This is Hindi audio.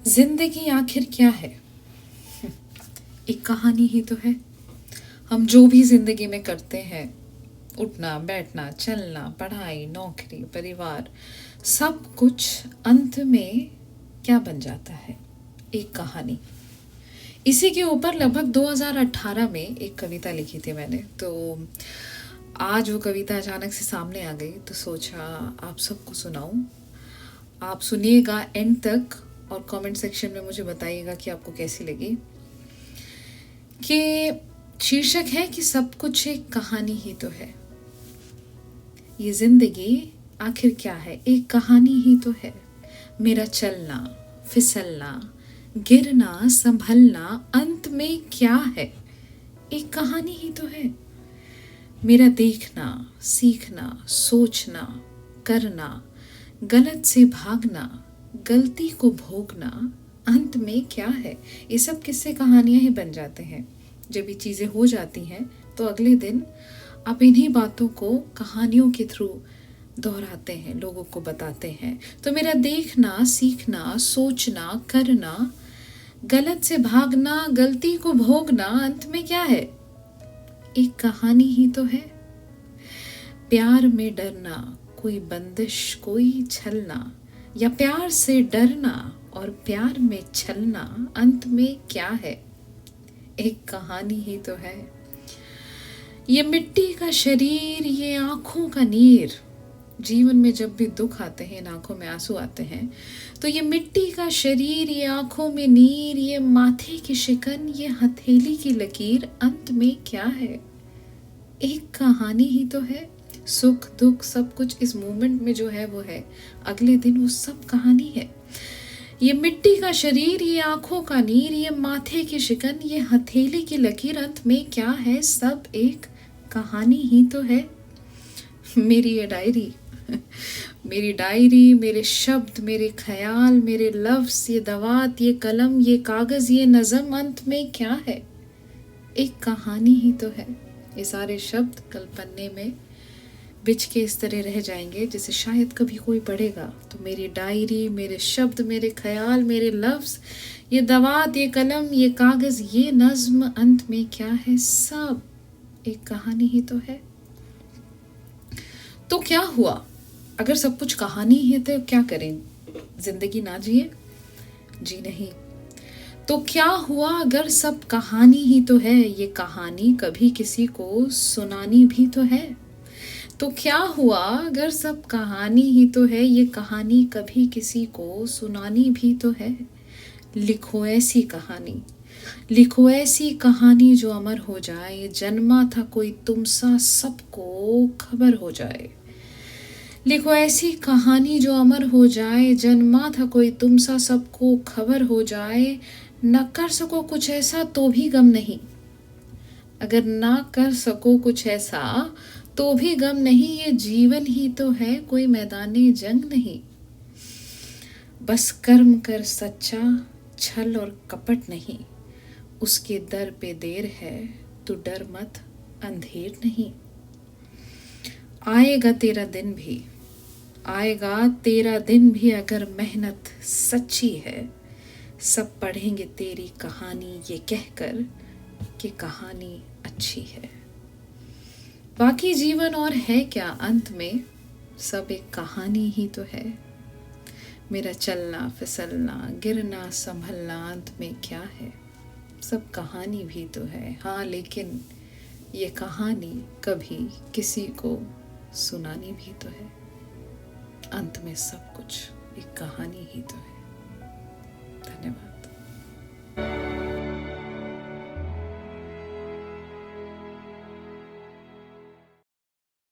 जिंदगी आखिर क्या है? एक कहानी ही तो है। हम जो भी जिंदगी में करते हैं, उठना बैठना चलना, पढ़ाई नौकरी परिवार, सब कुछ अंत में क्या बन जाता है? एक कहानी। इसी के ऊपर लगभग 2018 में एक कविता लिखी थी मैंने। तो आज वो कविता अचानक से सामने आ गई, तो सोचा आप सबको सुनाऊं। आप सुनिएगा एंड तक और कमेंट सेक्शन में मुझे बताइएगा कि आपको कैसी लगी। कि शीर्षक है कि सब कुछ एक कहानी ही तो है। ये जिंदगी आखिर क्या है? एक कहानी ही तो है। मेरा चलना फिसलना, गिरना संभलना, अंत में क्या है? एक कहानी ही तो है। मेरा देखना सीखना, सोचना करना, गलत से भागना, गलती को भोगना, अंत में क्या है? ये सब किस्से कहानियां ही बन जाते हैं। जब ये चीज़ें हो जाती हैं तो अगले दिन आप इन्हीं बातों को कहानियों के थ्रू दोहराते हैं, लोगों को बताते हैं। तो मेरा देखना सीखना, सोचना करना, गलत से भागना, गलती को भोगना, अंत में क्या है? एक कहानी ही तो है। प्यार में डरना, कोई बंदिश कोई छलना, या प्यार से डरना और प्यार में छलना, अंत में क्या है? एक कहानी ही तो है। ये मिट्टी का शरीर, ये आंखों का नीर। जीवन में जब भी दुख आते हैं, आंखों में आंसू आते हैं, तो ये मिट्टी का शरीर, ये आंखों में नीर, ये माथे की शिकन, ये हथेली की लकीर, अंत में क्या है? एक कहानी ही तो है। सुख दुख सब कुछ इस मोमेंट में जो है वो है, अगले दिन वो सब कहानी है। ये मिट्टी का शरीर, ये आंखों का नीर, ये माथे की शिकन, ये हथेली की लकीर, अंत में क्या है? सब एक कहानी ही तो है। मेरी ये डायरी मेरी डायरी, मेरे शब्द, मेरे ख्याल, मेरे लफ्ज, ये दवात, ये कलम, ये कागज, ये नज़म, अंत में क्या है? एक कहानी ही तो है। ये सारे शब्द कल पन्ने में बिछ के इस तरह रह जाएंगे जिसे शायद कभी कोई पढ़ेगा। तो मेरी डायरी, मेरे शब्द, मेरे ख्याल, मेरे लफ्ज, ये दवात, ये कलम, ये कागज, ये नज्म, अंत में क्या है? सब एक कहानी ही तो है। तो क्या हुआ अगर सब कुछ कहानी ही है? तो क्या करें? जिंदगी ना जिए? जी नहीं। तो क्या हुआ अगर सब कहानी ही तो है? ये कहानी कभी किसी को सुनानी भी तो है। तो क्या हुआ अगर सब कहानी ही तो है? ये कहानी कभी किसी को सुनानी भी तो है। लिखो ऐसी कहानी, लिखो ऐसी कहानी जो अमर हो जाए। जन्मा था कोई तुम सा, सबको खबर हो जाए। लिखो ऐसी कहानी जो अमर हो जाए। जन्मा था कोई तुम सा, सबको खबर हो जाए। न कर सको कुछ ऐसा तो भी गम नहीं। अगर ना कर सको कुछ ऐसा तो भी गम नहीं। ये जीवन ही तो है, कोई मैदाने जंग नहीं। बस कर्म कर सच्चा, छल और कपट नहीं। उसके दर पे देर है, तो डर मत, अंधेर नहीं। आएगा तेरा दिन भी, आएगा तेरा दिन भी, अगर मेहनत सच्ची है। सब पढ़ेंगे तेरी कहानी ये कहकर कि कहानी अच्छी है। बाकी जीवन और है क्या? अंत में सब एक कहानी ही तो है। मेरा चलना फिसलना, गिरना संभलना, अंत में क्या है? सब कहानी भी तो है। हाँ, लेकिन ये कहानी कभी किसी को सुनानी भी तो है। अंत में सब कुछ एक कहानी ही तो है।